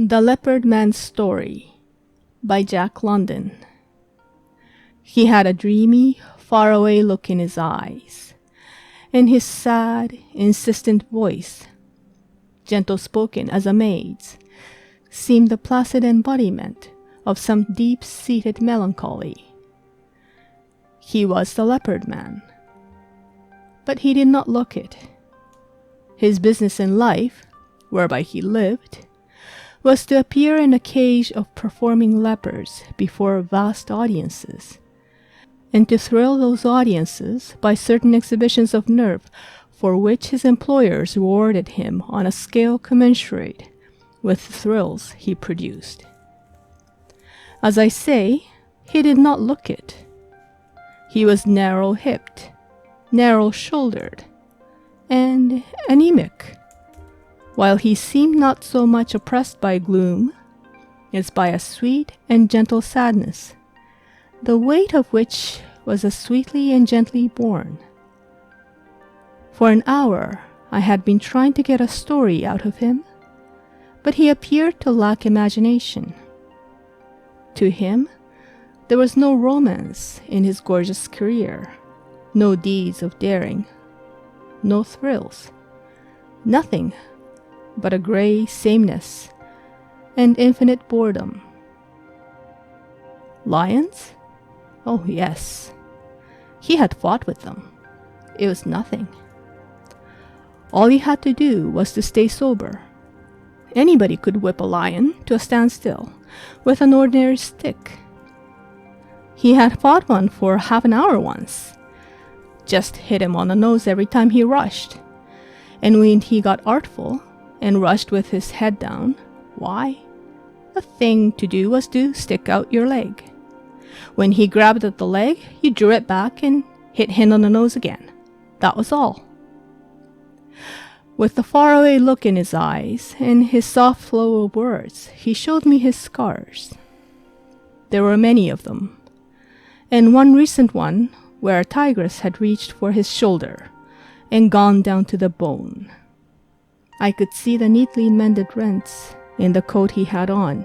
The Leopard Man's Story by Jack London. He had a dreamy, faraway look in his eyes, and his sad, insistent voice, gentle-spoken as a maid's, seemed the placid embodiment of some deep-seated melancholy. He was the Leopard Man, but he did not look it. His business in life, whereby he lived, was to appear in a cage of performing leopards before vast audiences, and to thrill those audiences by certain exhibitions of nerve for which his employers rewarded him on a scale commensurate with the thrills he produced. As I say, he did not look it. He was narrow-hipped, narrow-shouldered, and anemic, while he seemed not so much oppressed by gloom as by a sweet and gentle sadness, the weight of which was as sweetly and gently borne. For an hour I had been trying to get a story out of him, but he appeared to lack imagination. To him, there was no romance in his gorgeous career, no deeds of daring, no thrills, nothing but a grey sameness and infinite boredom. Lions? Oh yes. He had fought with them. It was nothing. All he had to do was to stay sober. Anybody could whip a lion to a standstill with an ordinary stick. He had fought one for half an hour once. Just hit him on the nose every time he rushed. And when he got artful and rushed with his head down, why, the thing to do was to stick out your leg. When he grabbed at the leg, you drew it back and hit him on the nose again. That was all. With the faraway look in his eyes and his soft flow of words, he showed me his scars. There were many of them, and one recent one where a tigress had reached for his shoulder and gone down to the bone. I could see the neatly mended rents in the coat he had on.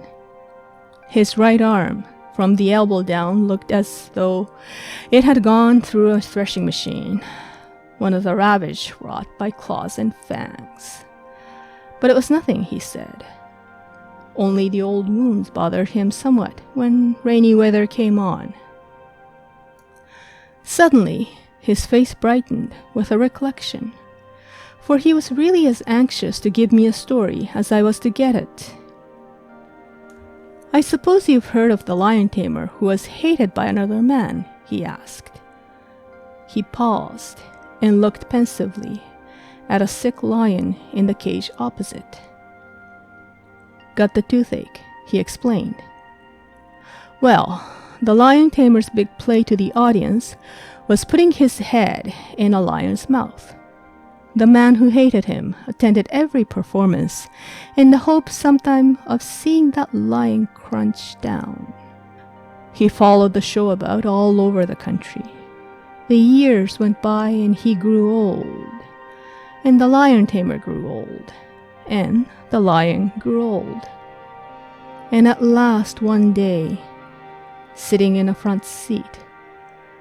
His right arm, from the elbow down, looked as though it had gone through a threshing machine, one of the ravage wrought by claws and fangs. But it was nothing, he said. Only the old wounds bothered him somewhat when rainy weather came on. Suddenly, his face brightened with a recollection, for he was really as anxious to give me a story as I was to get it. "I suppose you've heard of the lion tamer who was hated by another man?" he asked. He paused and looked pensively at a sick lion in the cage opposite. "Got the toothache," he explained. Well, the lion tamer's big play to the audience was putting his head in a lion's mouth. The man who hated him attended every performance in the hope sometime of seeing that lion crunch down. He followed the show about all over the country. The years went by and he grew old, and the lion tamer grew old, and the lion grew old. And at last one day, sitting in a front seat,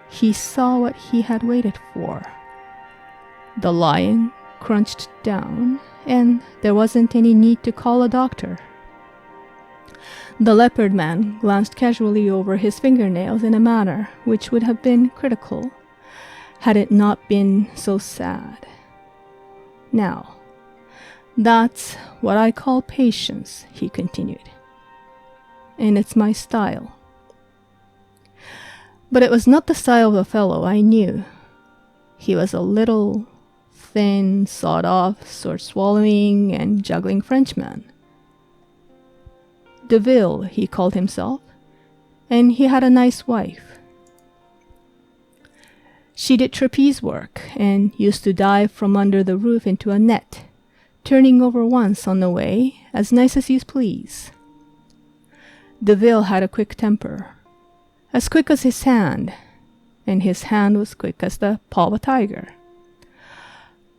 he saw what he had waited for. The lion crunched down, and there wasn't any need to call a doctor. The Leopard Man glanced casually over his fingernails in a manner which would have been critical had it not been so sad. "Now, that's what I call patience," he continued, "and it's my style." But it was not the style of the fellow I knew. He was a little, thin, sawed-off, sword-swallowing and juggling Frenchman. Deville, he called himself, and he had a nice wife. She did trapeze work and used to dive from under the roof into a net, turning over once on the way, as nice as you please. Deville had a quick temper, as quick as his hand, and his hand was quick as the paw of a tiger.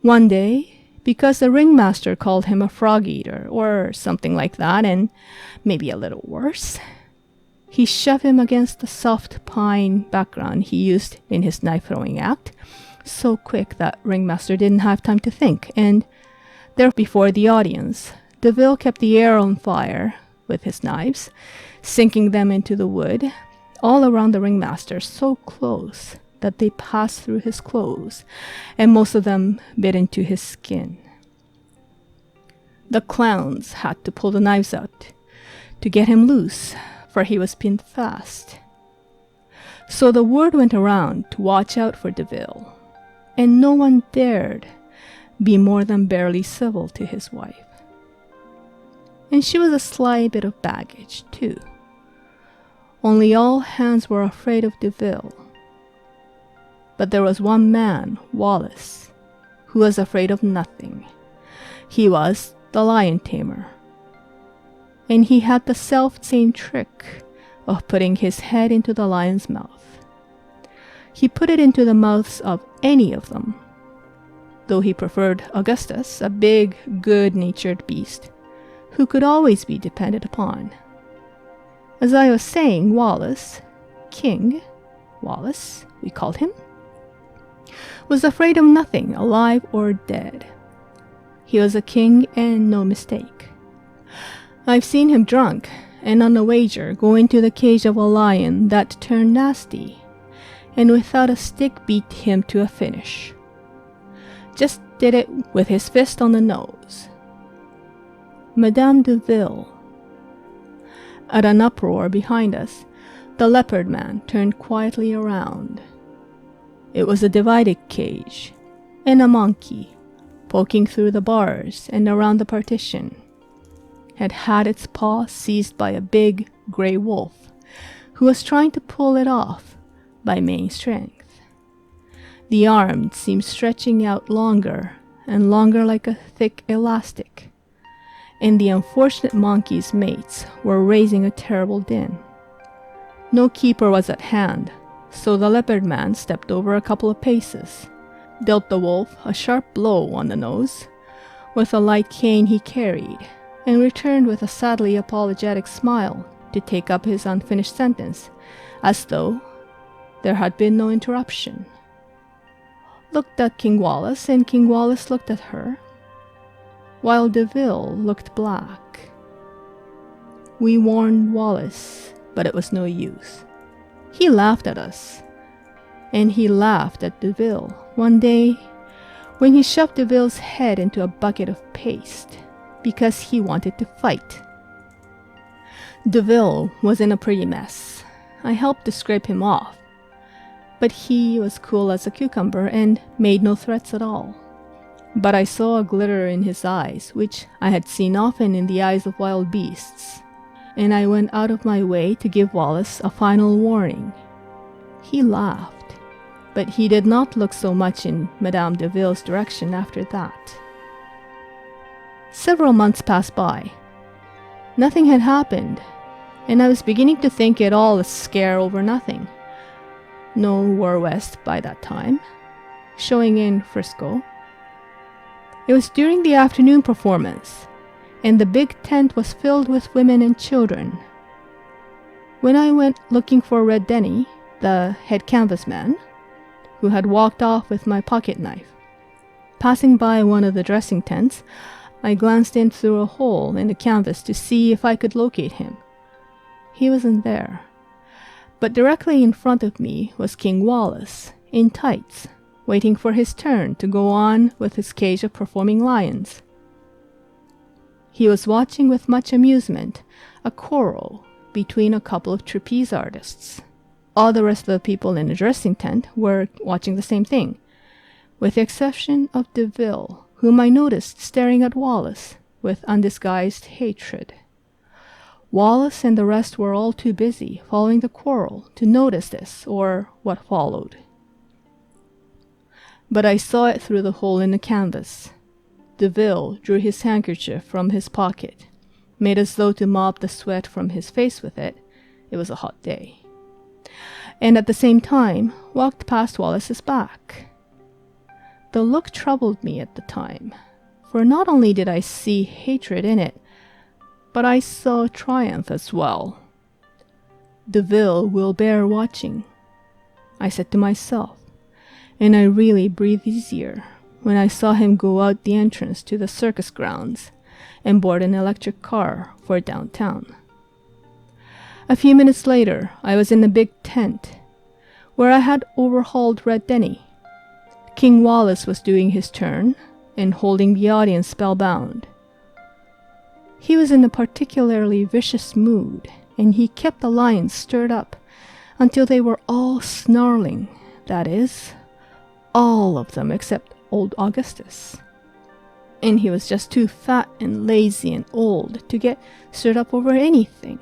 One day, because the ringmaster called him a frog-eater or something like that, and maybe a little worse. He shoved him against the soft pine background he used in his knife-throwing act, so quick that ringmaster didn't have time to think, and there before the audience, Deville kept the air on fire with his knives, sinking them into the wood, all around the ringmaster so close that they passed through his clothes, and most of them bit into his skin. The clowns had to pull the knives out to get him loose, for he was pinned fast. So the word went around to watch out for Deville, and no one dared be more than barely civil to his wife. And she was a sly bit of baggage, too. Only all hands were afraid of Deville. But there was one man, Wallace, who was afraid of nothing. He was the lion tamer. And he had the self-same trick of putting his head into the lion's mouth. He put it into the mouths of any of them, though he preferred Augustus, a big, good-natured beast, who could always be depended upon. As I was saying, Wallace, King Wallace, we called him, was afraid of nothing, alive or dead. He was a king and no mistake. I've seen him drunk and on a wager go into the cage of a lion that turned nasty, and without a stick beat him to a finish. Just did it with his fist on the nose. Madame Deville. At an uproar behind us, the leopard man turned quietly around. It was a divided cage, and a monkey, poking through the bars and around the partition, had had its paw seized by a big gray wolf, who was trying to pull it off by main strength. The arm seemed stretching out longer and longer like a thick elastic, and the unfortunate monkey's mates were raising a terrible din. No keeper was at hand, so the leopard man stepped over a couple of paces, dealt the wolf a sharp blow on the nose with a light cane he carried, and returned with a sadly apologetic smile to take up his unfinished sentence, as though there had been no interruption. Looked at King Wallace, and King Wallace looked at her, while Deville looked black. We warned Wallace, but it was no use. He laughed at us, and he laughed at Deville one day when he shoved Deville's head into a bucket of paste because he wanted to fight. Deville was in a pretty mess. I helped to scrape him off, but he was cool as a cucumber and made no threats at all. But I saw a glitter in his eyes, which I had seen often in the eyes of wild beasts, and I went out of my way to give Wallace a final warning. He laughed, but he did not look so much in Madame Deville's direction after that. Several months passed by. Nothing had happened, and I was beginning to think it all a scare over nothing. No War West by that time, showing in Frisco. It was during the afternoon performance, and the big tent was filled with women and children. When I went looking for Red Denny, the head canvas man, who had walked off with my pocket knife, passing by one of the dressing tents, I glanced in through a hole in the canvas to see if I could locate him. He wasn't there, but directly in front of me was King Wallace, in tights, waiting for his turn to go on with his cage of performing lions. He was watching with much amusement a quarrel between a couple of trapeze artists. All the rest of the people in the dressing tent were watching the same thing, with the exception of Deville, whom I noticed staring at Wallace with undisguised hatred. Wallace and the rest were all too busy following the quarrel to notice this or what followed. But I saw it through the hole in the canvas. Deville drew his handkerchief from his pocket, made as though to mop the sweat from his face with it. It was a hot day. And at the same time walked past Wallace's back. The look troubled me at the time, for not only did I see hatred in it, but I saw triumph as well. Deville will bear watching, I said to myself, and I really breathed easier when I saw him go out the entrance to the circus grounds and board an electric car for downtown. A few minutes later, I was in the big tent, where I had overhauled Red Denny. King Wallace was doing his turn and holding the audience spellbound. He was in a particularly vicious mood, and he kept the lions stirred up until they were all snarling, that is, all of them except old Augustus. And he was just too fat and lazy and old to get stirred up over anything.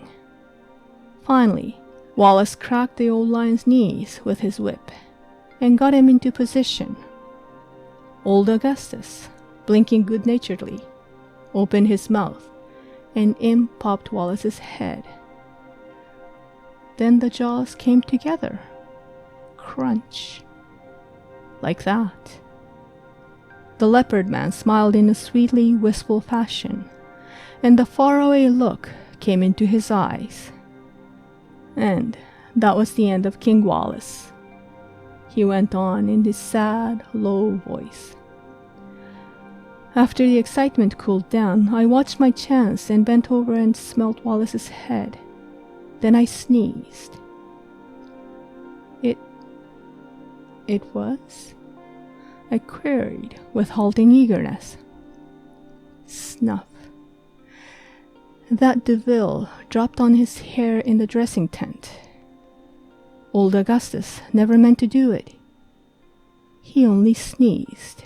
Finally, Wallace cracked the old lion's knees with his whip and got him into position. Old Augustus, blinking good-naturedly, opened his mouth, and in popped Wallace's head. Then the jaws came together. Crunch. Like that. The leopard man smiled in a sweetly wistful fashion, and the faraway look came into his eyes. And that was the end of King Wallace. He went on in his sad, low voice. After the excitement cooled down, I watched my chance and bent over and smelt Wallace's head. Then I sneezed. It was? I queried with halting eagerness. Snuff. That Deville dropped on his hair in the dressing tent. Old Augustus never meant to do it. He only sneezed.